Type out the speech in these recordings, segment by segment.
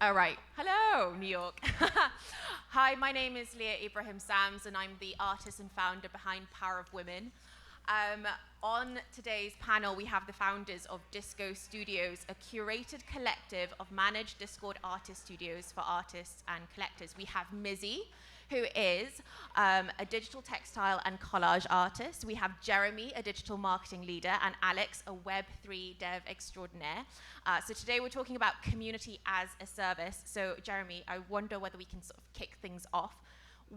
All right. Hello, New York. Hi, my name is Leah Ibrahim Sams, and I'm the artist and founder behind Power of Women. On today's panel, we have the founders of Disco Studios, a curated collective of managed Discord artist studios for artists and collectors. We have Mizzy, who is a digital textile and collage artist. We have Jeremy, a digital marketing leader, and Alex, a Web3 dev extraordinaire. So today we're talking about community as a service. So Jeremy, I wonder whether we can sort of kick things off.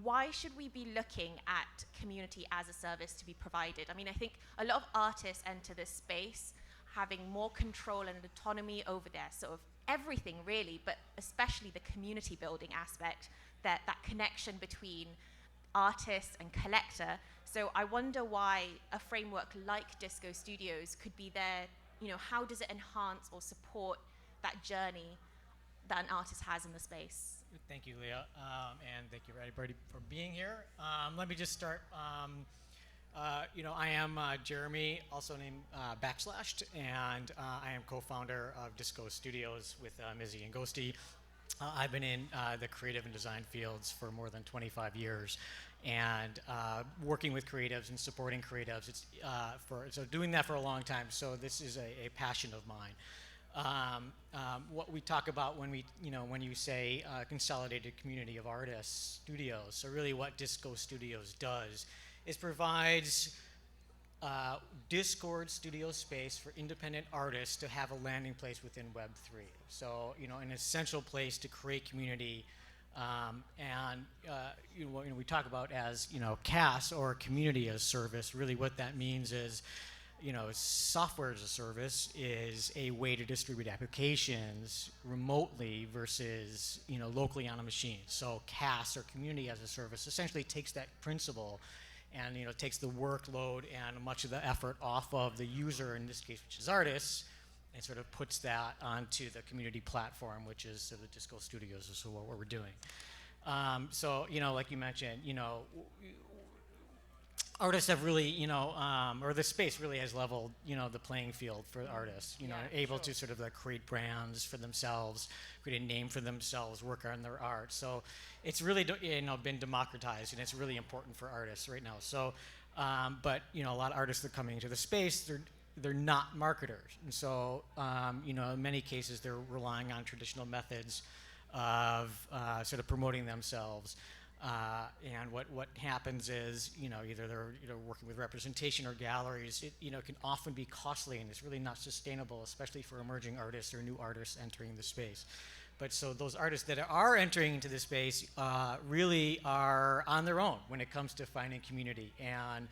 Why should we be looking at community as a service to be provided? I mean, I think a lot of artists enter this space having more control and autonomy over their sort of everything really, but especially the community building aspect, that connection between artist and collector. So I wonder why a framework like Disco Studios could be there. You know, how does it enhance or support that journey that an artist has in the space? Thank you, Leah, and thank you everybody for being here. Let me just start. I am Jeremy, also named Backslashed, and I am co-founder of Disco Studios with Mizzy and Ghosty. I've been in the creative and design fields for more than 25 years, and working with creatives and supporting creatives. So doing that for a long time. So this is a passion of mine. What we talk about when you say consolidated community of artists studios. So really, what Disco Studios does is provides Discord studio space for independent artists to have a landing place within Web3. So, an essential place to create community. We talk about as, CaaS, or community as service. Really what that means is, software as a service is a way to distribute applications remotely versus, locally on a machine. So CaaS, or community as a service, essentially takes that principle and takes the workload and much of the effort off of the user, in this case, which is artists, and sort of puts that onto the community platform, which is the Disco Studios, is what we're doing. Like you mentioned, artists have really, or the space really has leveled, the playing field for artists, able to sort of create brands for themselves, create a name for themselves, work on their art. So it's really, been democratized, and it's really important for artists right now. So, but, a lot of artists that are coming into the space, they're not marketers. And so, in many cases, they're relying on traditional methods of sort of promoting themselves. And what happens is, either they're working with representation or galleries. It can often be costly, and it's really not sustainable, especially for emerging artists or new artists entering the space. But so those artists that are entering into the space really are on their own when it comes to finding community and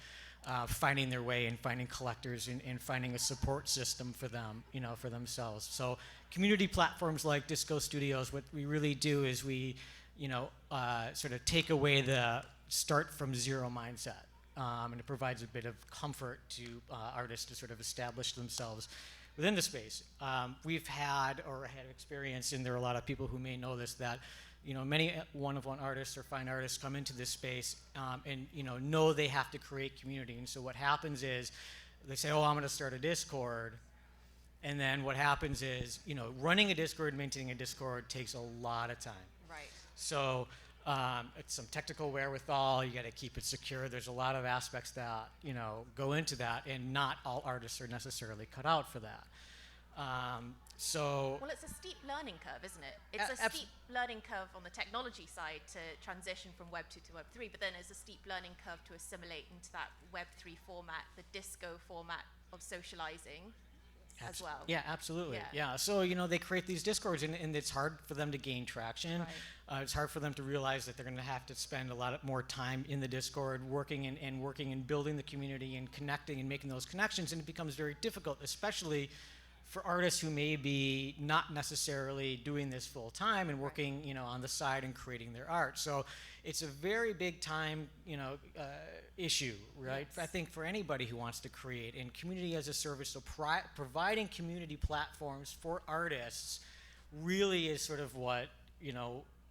finding their way and finding collectors and finding a support system for them, for themselves. So community platforms like Disco Studios, what we really do is we sort of take away the start from zero mindset. And it provides a bit of comfort to artists to sort of establish themselves within the space. We've had experience, and there are a lot of people who may know this, that many one-of-one artists or fine artists come into this space and know they have to create community. And so what happens is they say, I'm going to start a Discord. And then what happens is, running a Discord, maintaining a Discord takes a lot of time. Right. So it's some technical wherewithal. You got to keep it secure. There's a lot of aspects that go into that, and not all artists are necessarily cut out for that. Well, it's a steep learning curve, isn't it? It's a steep learning curve on the technology side to transition from Web 2 to Web 3, but then it's a steep learning curve to assimilate into that Web 3 format, the disco format of socializing. As well. Yeah, absolutely. Yeah. So, they create these Discords, and it's hard for them to gain traction. Right. It's hard for them to realize that they're going to have to spend a lot more time in the Discord working and building the community and connecting and making those connections. And it becomes very difficult, especially for artists who may be not necessarily doing this full time and working, on the side and creating their art. So it's a very big time, issue, right? Yes. I think for anybody who wants to create, and community as a service, so providing community platforms for artists really is sort of what,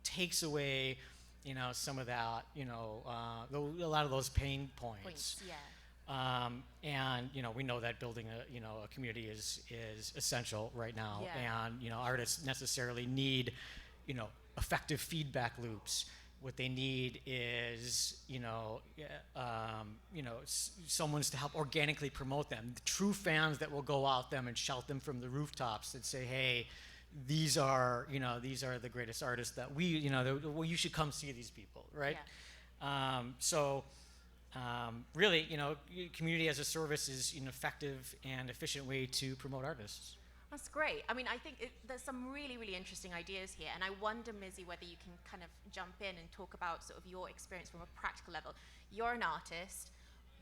takes away, some of that, a lot of those pain points. Yeah. And we know that building a community is essential right now. Yeah. And artists necessarily need effective feedback loops. What they need is, someone's to help organically promote them. The true fans that will go out them and shout them from the rooftops and say, "Hey, these are the greatest artists that you should come see these people," right? Yeah. Really, community as a service is an effective and efficient way to promote artists. That's great. I mean, I think there's some really, really interesting ideas here, and I wonder, Mizzy, whether you can kind of jump in and talk about sort of your experience from a practical level. You're an artist,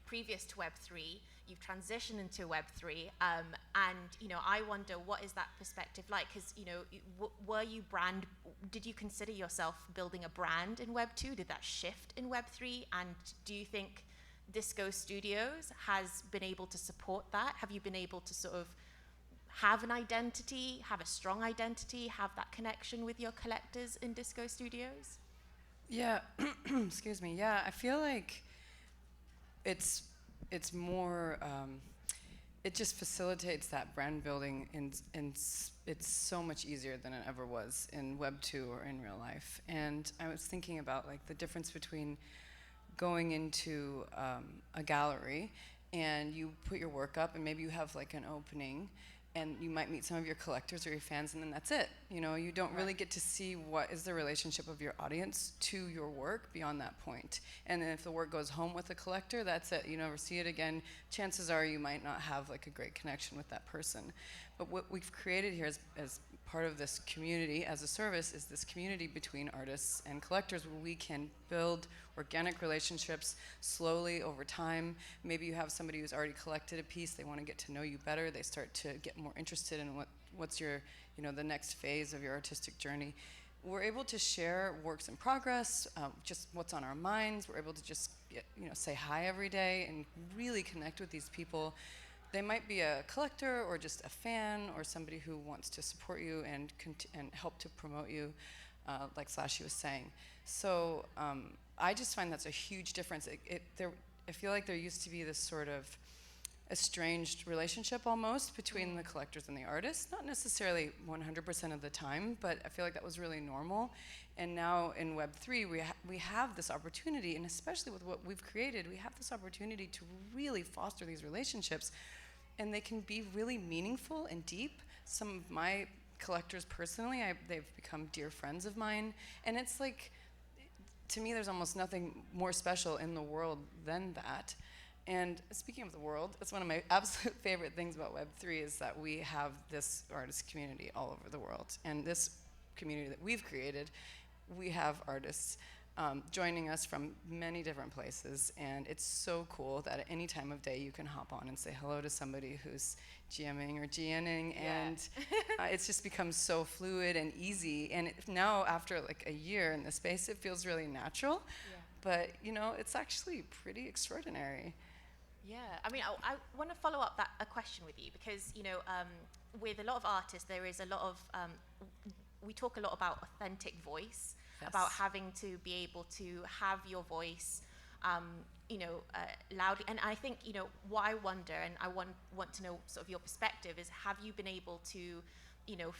previous to Web3, you've transitioned into Web3, and I wonder, what is that perspective like? Because did you consider yourself building a brand in Web2? Did that shift in Web3? And do you think Disco Studios has been able to support that? Have you been able to sort of have an identity, have a strong identity, have that connection with your collectors in Disco Studios? Yeah, excuse me. Yeah, I feel like it's more, it just facilitates that brand building, and it's so much easier than it ever was in Web 2 or in real life. And I was thinking about like the difference between going into a gallery and you put your work up and maybe you have like an opening, and you might meet some of your collectors or your fans, and then that's it. You don't really get to see what is the relationship of your audience to your work beyond that point. And then if the work goes home with a collector, that's it. You never see it again. Chances are you might not have like a great connection with that person. But what we've created here as part of this community as a service is this community between artists and collectors, where we can build organic relationships slowly over time. Maybe you have somebody who's already collected a piece, they want to get to know you better, they start to get more interested in what's your, the next phase of your artistic journey. We're able to share works in progress, just what's on our minds. We're able to just say hi every day and really connect with these people. They might be a collector or just a fan or somebody who wants to support you and help to promote you, like Slashy was saying. So I just find that's a huge difference. I feel like there used to be this sort of estranged relationship almost between the collectors and the artists. Not necessarily 100% of the time, but I feel like that was really normal. And now in Web3, we have this opportunity, and especially with what we've created, we have this opportunity to really foster these relationships. And they can be really meaningful and deep. Some of my collectors personally, they've become dear friends of mine. And it's like, to me, there's almost nothing more special in the world than that. And speaking of the world, it's one of my absolute favorite things about Web3 is that we have this artist community all over the world. And this community that we've created, we have artists joining us from many different places, and it's so cool that at any time of day you can hop on and say hello to somebody who's GMing or GNing, and it's just become so fluid and easy. And now, after like a year in the space, it feels really natural, but it's actually pretty extraordinary. Yeah, I mean, I want to follow up a question with you, because with a lot of artists, there is a lot of we talk a lot about authentic voice. Yes. About having to be able to have your voice, loudly. And I think, what I wonder, and I want to know sort of your perspective, is have you been able to,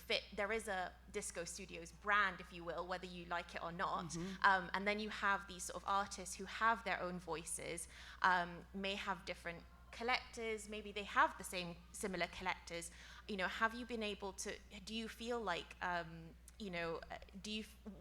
fit, there is a Disco Studios brand, if you will, whether you like it or not. Mm-hmm. And then you have these sort of artists who have their own voices, may have different collectors, maybe they have the similar collectors. Have you been able to, do you feel like,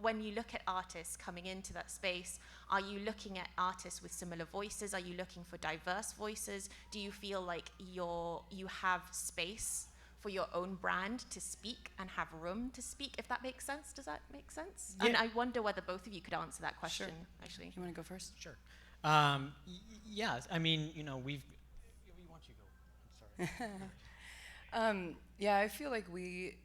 when you look at artists coming into that space, are you looking at artists with similar voices? Are you looking for diverse voices? Do you feel like you have space for your own brand to speak and have room to speak, if that makes sense? Does that make sense? Yeah. And I wonder whether both of you could answer that question, sure. Actually. You want to go first? Sure. Yeah, I mean, we want you to go. I'm sorry. Yeah, I feel like we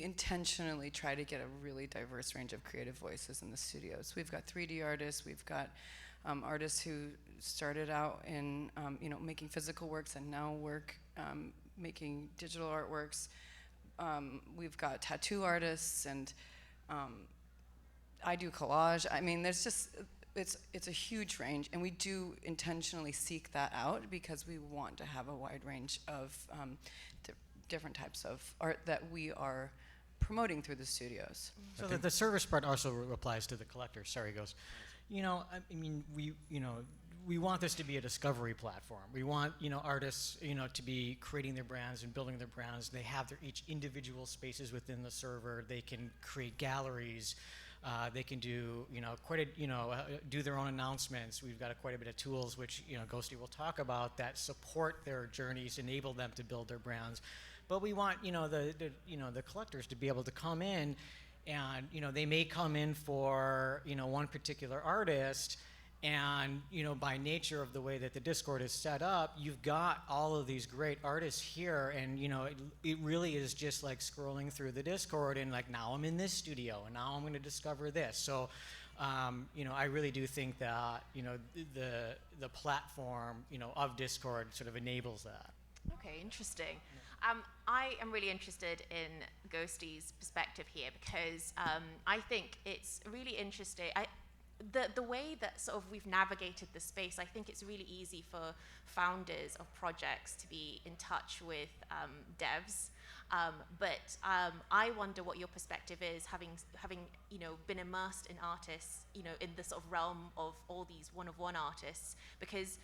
intentionally try to get a really diverse range of creative voices in the studios. We've got 3D artists, we've got artists who started out in making physical works and now work making digital artworks. We've got tattoo artists, and I do collage. I mean, there's just, it's a huge range, and we do intentionally seek that out because we want to have a wide range of different types of art that we are promoting through the studios. So the service part also applies to the collectors. Sorry, Ghost. You know, I mean, we want this to be a discovery platform. We want, artists, to be creating their brands and building their brands. They have their each individual spaces within the server. They can create galleries. They can do, do their own announcements. We've got quite a bit of tools, which, Ghosty will talk about, that support their journeys, enable them to build their brands. But we want, the collectors to be able to come in, and, they may come in for, one particular artist, and, by nature of the way that the Discord is set up, you've got all of these great artists here, and, it really is just like scrolling through the Discord and like, now I'm in this studio, and now I'm going to discover this. So, I really do think that, the platform, of Discord sort of enables that. Okay, interesting. I am really interested in Ghosty's perspective here because I think it's really interesting. The way that sort of we've navigated the space, I think it's really easy for founders of projects to be in touch with devs. But I wonder what your perspective is, having been immersed in artists, in the sort of realm of all these one-of-one artists, because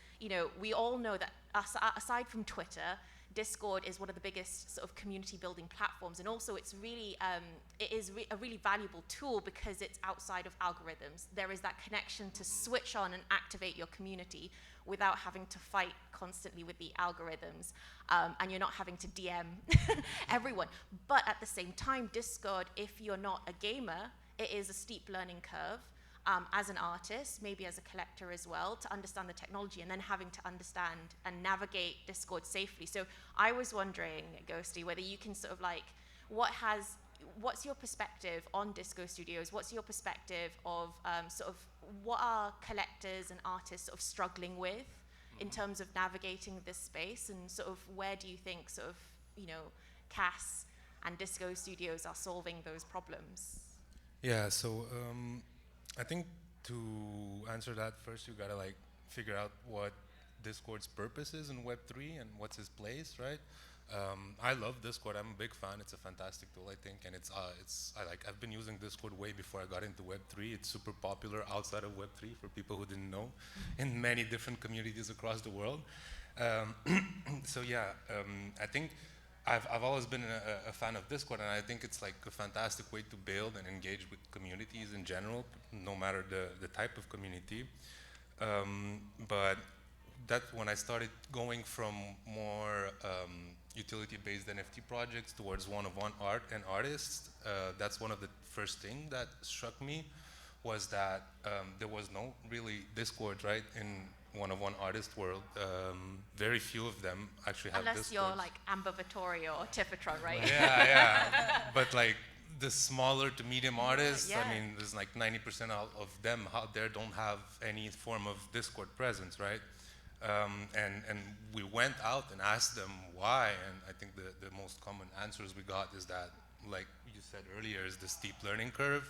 we all know that aside from Twitter, Discord is one of the biggest sort of community building platforms, and also it's really a really valuable tool because it's outside of algorithms. There is that connection to switch on and activate your community without having to fight constantly with the algorithms, and you're not having to DM everyone. But at the same time, Discord, if you're not a gamer, it is a steep learning curve. As an artist, maybe as a collector as well, to understand the technology and then having to understand and navigate Discord safely. So I was wondering, Ghosty, whether you can sort of like, what's your perspective on Disco Studios? What's your perspective of sort of what are collectors and artists sort of struggling with in terms of navigating this space, and sort of where do you think sort of, CaaS and Disco Studios are solving those problems? Yeah, so I think to answer that, first you gotta like figure out what Discord's purpose is in Web3 and what's its place, right? I love Discord. I'm a big fan. It's a fantastic tool, I think, and I've been using Discord way before I got into Web3. It's super popular outside of Web3 for people who didn't know, in many different communities across the world. So yeah, I think I've always been a fan of Discord, and I think it's like a fantastic way to build and engage with communities in general, no matter the type of community. But that's when I started going from more utility-based NFT projects towards one-of-one art and artists. That's one of the first things that struck me, was that there was no really Discord, right, in one-of-one artist world. Very few of them actually have Unless Discords. you're like Amber Vittorio or Tiffatron, right? Yeah. But like the smaller to medium artists, yeah. I mean, there's like 90% of them out there don't have any form of Discord presence, right? And we went out and asked them why, and I think the most common answers we got is that, like you said earlier, is the steep learning curve.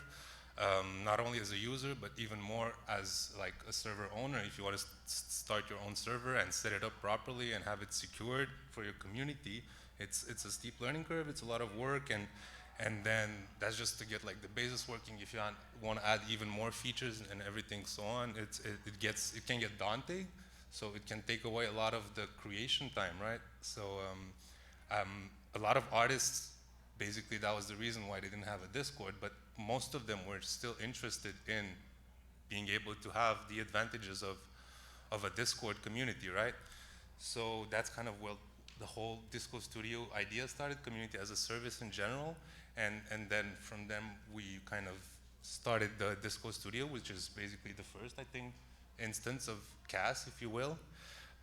Not only as a user, but even more as like a server owner. If you want to start your own server and set it up properly and have it secured for your community, it's a steep learning curve. It's a lot of work, and then that's just to get like the basis working. If you want to add even more features and everything so on, it can get daunting. So it can take away a lot of the creation time, right? So a lot of artists, basically that was the reason why they didn't have a Discord, but most of them were still interested in being able to have the advantages of a Discord community, right? So that's kind of where the whole Disco Studio idea started, community as a service in general. And then from them, we kind of started the Disco Studio, which is basically the first, I think, instance of CaaS, if you will.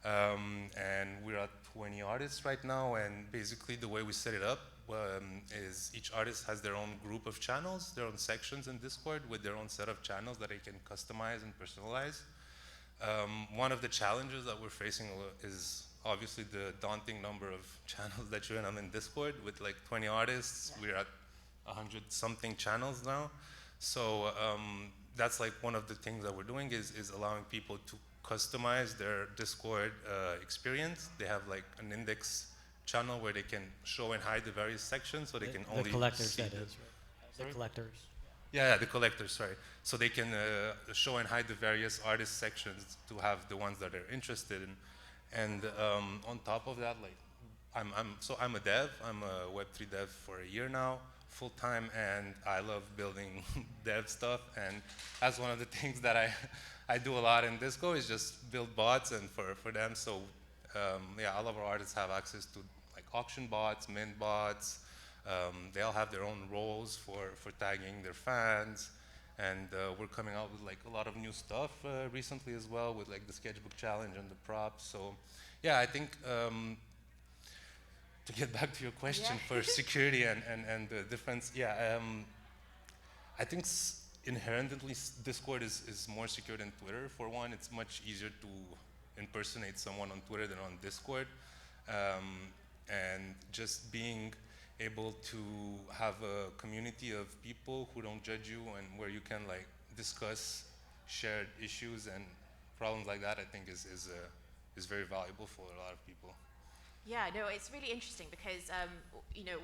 And we're at 20 artists right now, and basically the way we set it up is each artist has their own group of channels, their own sections in Discord with their own set of channels that they can customize and personalize. One of the challenges that we're facing is obviously the daunting number of channels that you're in Discord. With like 20 artists, we're at 100 something channels now. So that's like one of the things that we're doing is allowing people to customize their Discord experience. They have like an index channel where they can show and hide the various sections, so they can only the collectors, see that the, is, right? The collectors. yeah, the collectors, sorry. So they can show and hide the various artist sections to have the ones that they're interested in. And on top of that, like, I'm a dev. I'm a Web3 dev for a year now, full time, and I love building dev stuff. And that's one of the things that I do a lot in Disco, is just build bots and for them. So yeah, all of our artists have access to like auction bots, mint bots. They all have their own roles for tagging their fans. And we're coming out with like a lot of new stuff recently as well, with like the sketchbook challenge and the props. So yeah, I think to get back to your question for security and the difference, yeah, I think inherently Discord is more secure than Twitter. For one, it's much easier to impersonate someone on Twitter than on Discord. And just being able to have a community of people who don't judge you and where you can like discuss shared issues and problems like that, I think is very valuable for a lot of people. Yeah, no, it's really interesting because you know,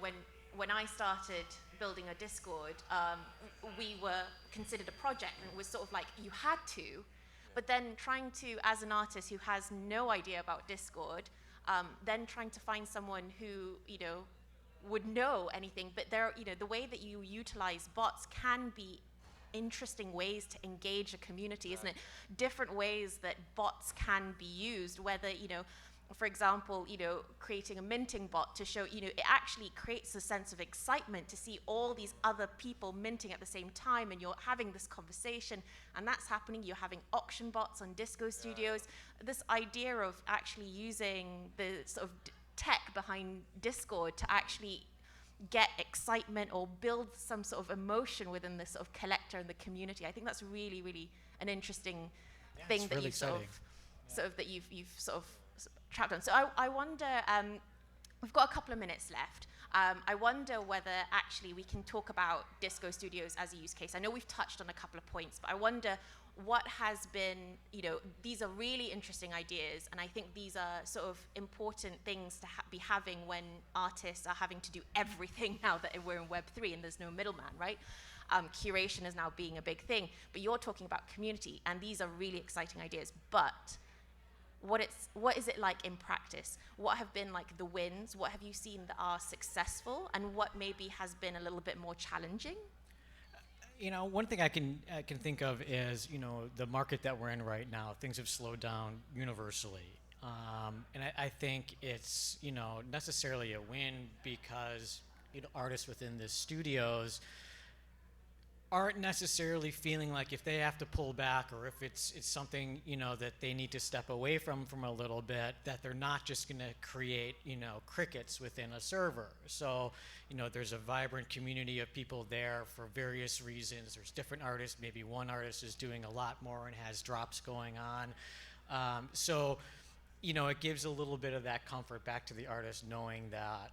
when I started building a Discord, we were considered a project, and it was sort of like you had to, but then trying to, as an artist who has no idea about Discord, then trying to find someone who, you know, would know anything, but there, you know, the way that you utilize bots can be interesting ways to engage a community, isn't it? Different ways that bots can be used, whether, you know, for example, you know, creating a minting bot to show, you know, it actually creates a sense of excitement to see all these other people minting at the same time, and you're having this conversation, and that's happening. You're having auction bots on Disco Studios. This idea of actually using the sort of tech behind Discord to actually get excitement or build some sort of emotion within this sort of collector and the community. I think that's really, really an interesting thing that really you've exciting. sort of that you've sort of trapped on. So I wonder, we've got a couple of minutes left. I wonder whether actually we can talk about Disco Studios as a use case. I know we've touched on a couple of points, but I wonder what has been, you know, these are really interesting ideas, and I think these are sort of important things to be having when artists are having to do everything now that we're in Web3 and there's no middleman, right? Curation is now being a big thing, but you're talking about community, and these are really exciting ideas, but what is it like in practice? What have been like the wins? What have you seen that are successful, and what maybe has been a little bit more challenging? You know, one thing I can think of is, you know, the market that we're in right now. Things have slowed down universally, and I think it's, you know, necessarily a win because, you know, artists within the studios aren't necessarily feeling like if they have to pull back, or if it's something, you know, that they need to step away from a little bit, that they're not just going to create, you know, crickets within a server. So, you know, there's a vibrant community of people there for various reasons. There's different artists. Maybe one artist is doing a lot more and has drops going on. So, you know, it gives a little bit of that comfort back to the artist, knowing that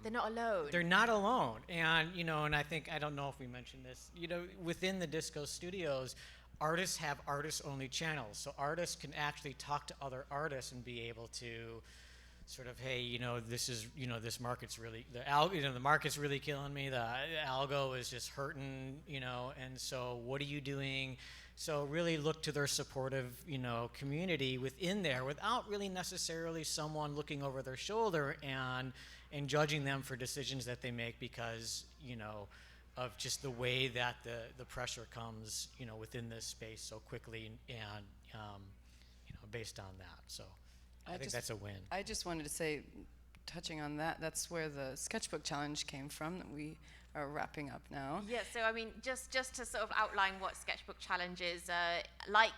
They're not alone. they're not alone. And, you know, and I think, I don't know if we mentioned this, you know, within the Disco Studios, artists have artist-only channels. So artists can actually talk to other artists and be able to sort of, hey, you know, this is, you know, this market's really, the market's really killing me. The algo is just hurting, you know, and so what are you doing? So really look to their supportive, you know, community within there, without really necessarily someone looking over their shoulder and judging them for decisions that they make because, you know, of just the way that the pressure comes, you know, within this space so quickly, and you know, based on that. So I think that's a win. I just wanted to say, touching on that, that's where the sketchbook challenge came from that we are wrapping up now. Yeah, so I mean, just to sort of outline what Sketchbook Challenge is, like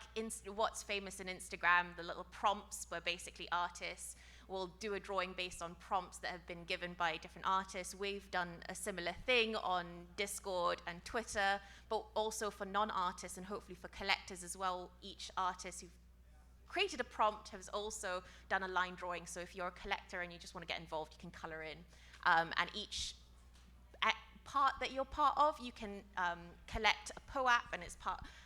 what's famous in Instagram, the little prompts where basically artists will do a drawing based on prompts that have been given by different artists. We've done a similar thing on Discord and Twitter, but also for non-artists and hopefully for collectors as well. Each artist who've created a prompt has also done a line drawing. So if you're a collector and you just want to get involved, you can color in. And each part that you're part of, you can collect a POAP, and it's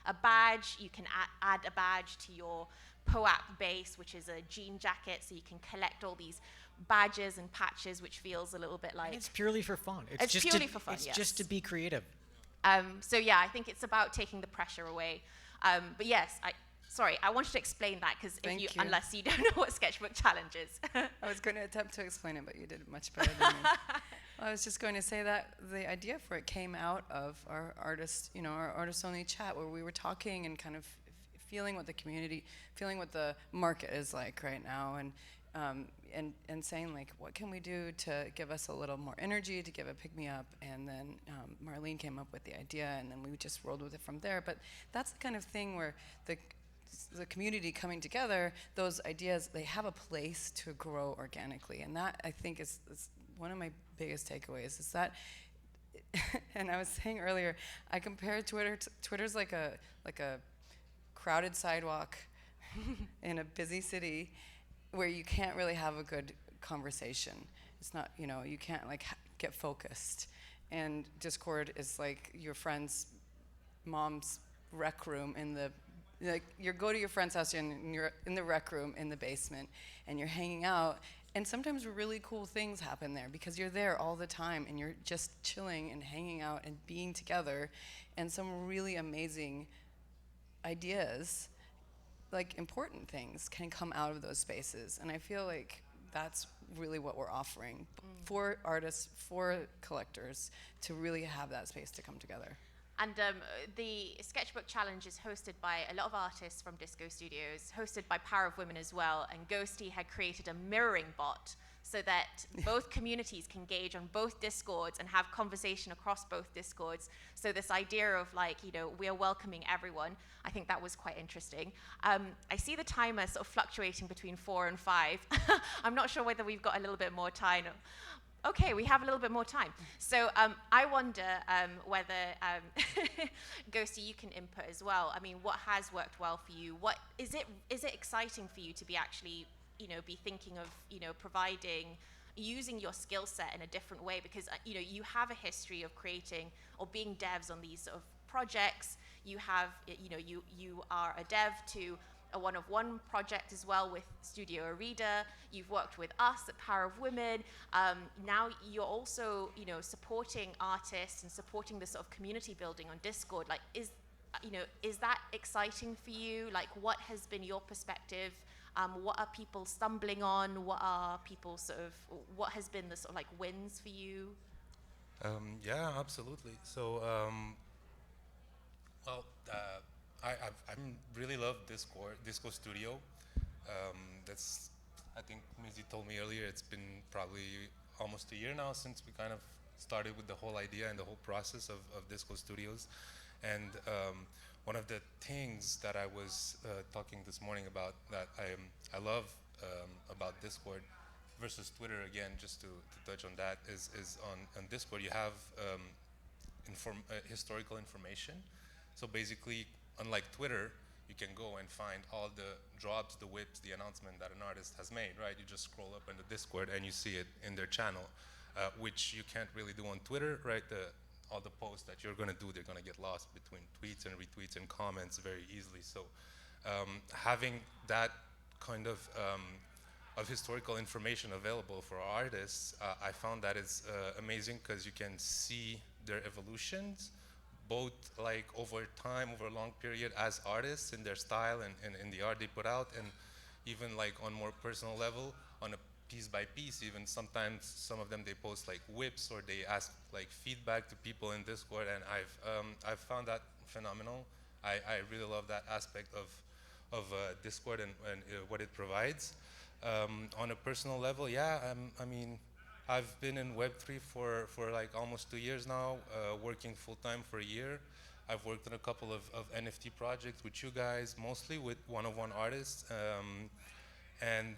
a badge. You can add a badge to your POAP base, which is a jean jacket, so you can collect all these badges and patches, which feels a little bit like... It's purely for fun. It's just purely for fun, It's yes. just to be creative. So yeah, I think it's about taking the pressure away. But yes, sorry, I wanted to explain that because unless you don't know what Sketchbook Challenge is. I was going to attempt to explain it, but you did it much better than me. I was just going to say that the idea for it came out of our artist-only chat where we were talking and kind of feeling what the community, feeling what the market is like right now, and saying like, what can we do to give us a little more energy, to give a pick-me-up, and then Marlene came up with the idea, and then we just rolled with it from there. But that's the kind of thing where the community coming together, those ideas, they have a place to grow organically, and that I think is one of my biggest takeaways is that, and I was saying earlier, I compare Twitter. Twitter's like a crowded sidewalk in a busy city where you can't really have a good conversation. It's not, you can't like get focused. And Discord is like your friend's mom's rec room you go to your friend's house and you're in the rec room in the basement and you're hanging out, and sometimes really cool things happen there because you're there all the time and you're just chilling and hanging out and being together, and some really amazing ideas, like important things, can come out of those spaces. And I feel like that's really what we're offering for artists, for collectors, to really have that space to come together. And the Sketchbook Challenge is hosted by a lot of artists from Disco Studios, hosted by Power of Women as well, and Ghosty had created a mirroring bot so that both communities can engage on both Discords and have conversation across both Discords. So this idea of like, we are welcoming everyone, I think that was quite interesting. I see the timer sort of fluctuating between 4 and 5. I'm not sure whether we've got a little bit more time. Okay, we have a little bit more time. So I wonder whether, Ghosty, you can input as well. I mean, what has worked well for you? What is it exciting for you to be actually, be thinking of, providing, using your skill set in a different way? Because, you have a history of creating or being devs on these sort of projects. You have, you are a dev to a one-of-one project as well with Studio Arida. You've worked with us at Power of Women. Now you're also, supporting artists and supporting the sort of community building on Discord. Like, is that exciting for you? Like, what has been your perspective? What are people stumbling on? What has been the sort of like wins for you? Yeah, absolutely. So, I really love Disco Studio. That's, I think Mizzy told me earlier, it's been probably almost a year now since we kind of started with the whole idea and the whole process of Disco Studios. And one of the things that I was talking this morning about that I love about Discord versus Twitter, again, just to touch on that, is on Discord you have historical information. So basically, unlike Twitter, you can go and find all the drops, the whips, the announcement that an artist has made, right? You just scroll up in the Discord and you see it in their channel, which you can't really do on Twitter, right? All the posts that you're gonna do, they're gonna get lost between tweets and retweets and comments very easily. So having that kind of historical information available for artists, I found that is amazing because you can see their evolutions, both like over time, over a long period as artists in their style and in the art they put out, and even like on more personal level, on a piece by piece, even sometimes some of them they post like whips or they ask like feedback to people in Discord, and I've found that phenomenal. I really love that aspect of Discord and what it provides. On a personal level, yeah, I mean, I've been in Web3 for like almost 2 years now, working full-time for a year. I've worked on a couple of NFT projects with you guys, mostly with one-on-one artists. And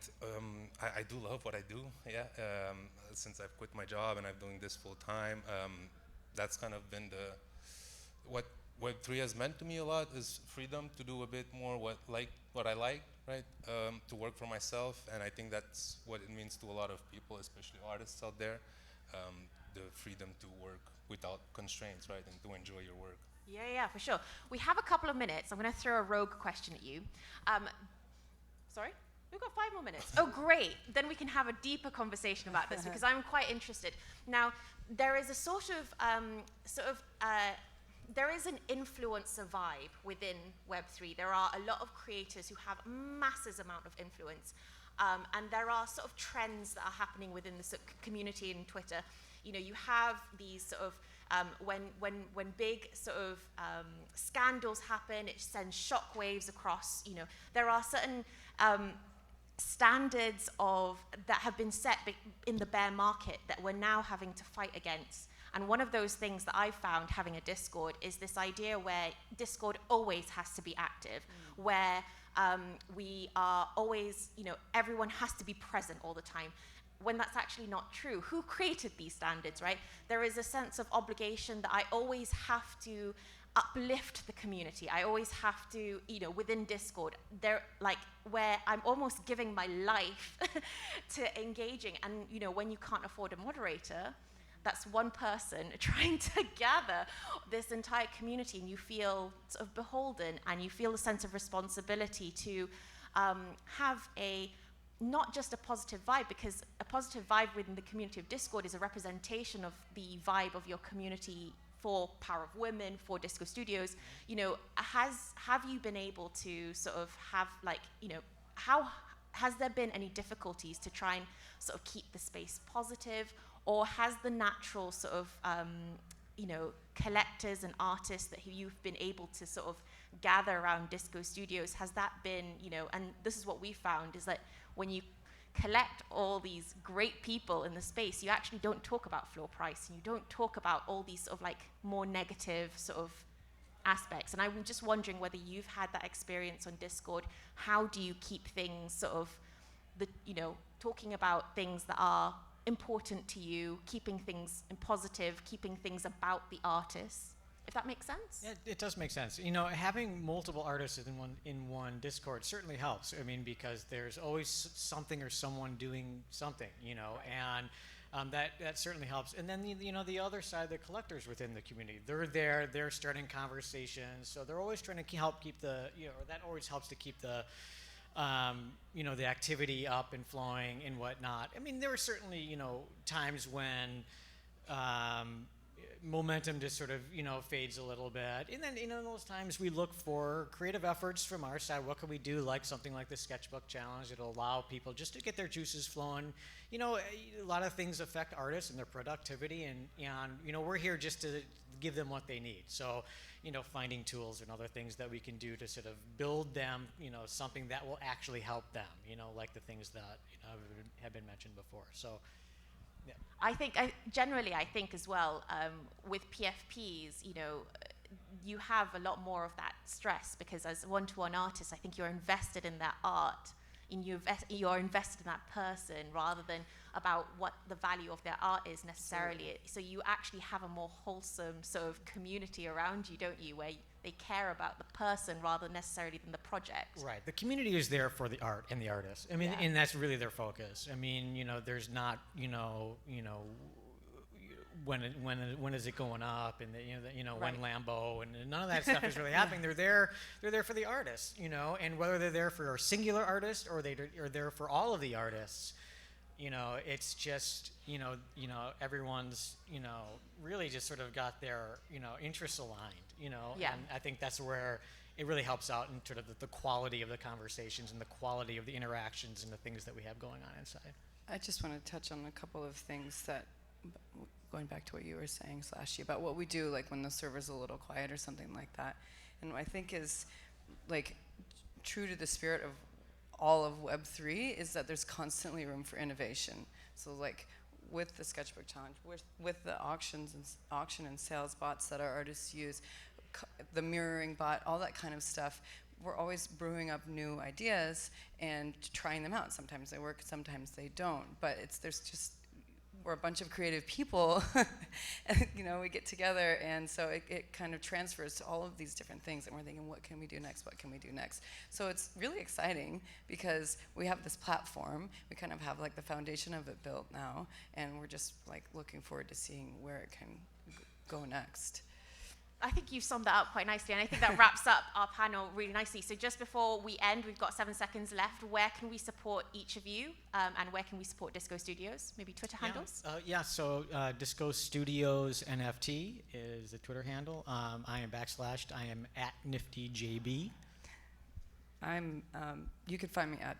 I do love what I do, yeah. Since I've quit my job and I'm doing this full-time, that's kind of been what Web3 has meant to me a lot, is freedom to do a bit more what I like, right? To work for myself, and I think that's what it means to a lot of people, especially artists out there, the freedom to work without constraints, right, and to enjoy your work. Yeah, for sure. We have a couple of minutes. I'm going to throw a rogue question at you. Sorry? We've got 5 more minutes. Oh, great. Then we can have a deeper conversation about this because I'm quite interested. Now, there is a there is an influencer vibe within Web3. There are a lot of creators who have massive amount of influence. And there are sort of trends that are happening within the community in Twitter. You know, you have these sort of, when big sort of scandals happen, it sends shockwaves across, you know. There are certain standards that have been set in the bear market that we're now having to fight against. And one of those things that I found having a Discord is this idea where Discord always has to be active, where we are always, you know, everyone has to be present all the time, when that's actually not true. Who created these standards, right? There is a sense of obligation that I always have to uplift the community. I always have to, you know, within Discord, where I'm almost giving my life to engaging. And, you know, when you can't afford a moderator, that's one person trying to gather this entire community, and you feel sort of beholden, and you feel a sense of responsibility to have not just a positive vibe, because a positive vibe within the community of Discord is a representation of the vibe of your community for Power of Women, for Disco Studios. You know, have you been able to sort of have, like, you know, how has there been any difficulties to try and sort of keep the space positive? Or has the natural sort of, you know, collectors and artists that you've been able to sort of gather around Disco Studios, has that been, you know, and this is what we found, is that when you collect all these great people in the space, you actually don't talk about floor price, and you don't talk about all these sort of like more negative sort of aspects. And I'm just wondering whether you've had that experience on Discord. How do you keep things sort of, you know, talking about things that are important to you, keeping things positive, keeping things about the artists, if that makes sense? Yeah, it does make sense. You know, having multiple artists in one Discord certainly helps. I mean, because there's always something or someone doing something, you know, and that certainly helps. And then the other side, the collectors within the community, they're starting conversations, so they're always trying to help keep that always helps to keep the the activity up and flowing and whatnot. I mean, there were certainly, you know, times when momentum just sort of, you know, fades a little bit. And then, you know, in those times we look for creative efforts from our side. What can we do, like something like the sketchbook challenge that'll allow people just to get their juices flowing. You know, a lot of things affect artists and their productivity, and you know, we're here just to give them what they need. So, you know, finding tools and other things that we can do to sort of build them, you know, something that will actually help them, you know, like the things that, you know, have been mentioned before. So, yeah. I think as well, with PFPs, you know, you have a lot more of that stress, because as a one-to-one artist, I think you're invested in that art, and you're invested in that person rather than about what the value of their art is necessarily. Absolutely. So you actually have a more wholesome sort of community around you, don't you, where they care about the person rather necessarily than the project. Right. The community is there for the art and the artist. I mean, Yeah. and that's really their focus. I mean, you know, there's not, when is it going up, and Right. when Lambo, and none of that stuff is really happening. They're there for the artists, you know, and whether they're there for a singular artist or they're there for all of the artists, you know, it's just, you know, everyone's, you know, really just sort of got their, you know, interests aligned, you know. Yeah. And I think that's where it really helps out in sort of the quality of the conversations and the quality of the interactions and the things that we have going on inside. I just want to touch on a couple of things that, going back to what you were saying, Slashy, about what we do, like when the server's a little quiet or something like that. And what I think is, like, true to the spirit of all of Web3 is that there's constantly room for innovation. So, like, with the sketchbook challenge, with the auction and sales bots that our artists use, the mirroring bot, all that kind of stuff, we're always brewing up new ideas and trying them out. Sometimes they work, sometimes they don't. But we're a bunch of creative people, and, you know, we get together, and so it kind of transfers to all of these different things, and we're thinking, what can we do next? What can we do next? So it's really exciting because we have this platform. We kind of have like the foundation of it built now, and we're just like looking forward to seeing where it can go next. I think you've summed that up quite nicely, and I think that wraps up our panel really nicely. So just before we end, we've got 7 seconds left. Where can we support each of you, and where can we support Disco Studios? Maybe Twitter handles? So Disco Studios NFT is the Twitter handle. I am / I am at NiftyJB. You can find me at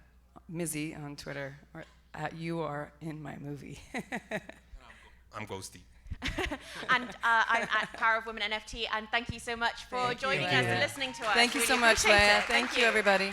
Mizzy on Twitter, or at You Are In My Movie. I'm Ghosty. And I'm at Power of Women NFT, and thank you so much for joining us and listening to us. Thank you Really so much, appreciate Leah. it. Thank you, everybody.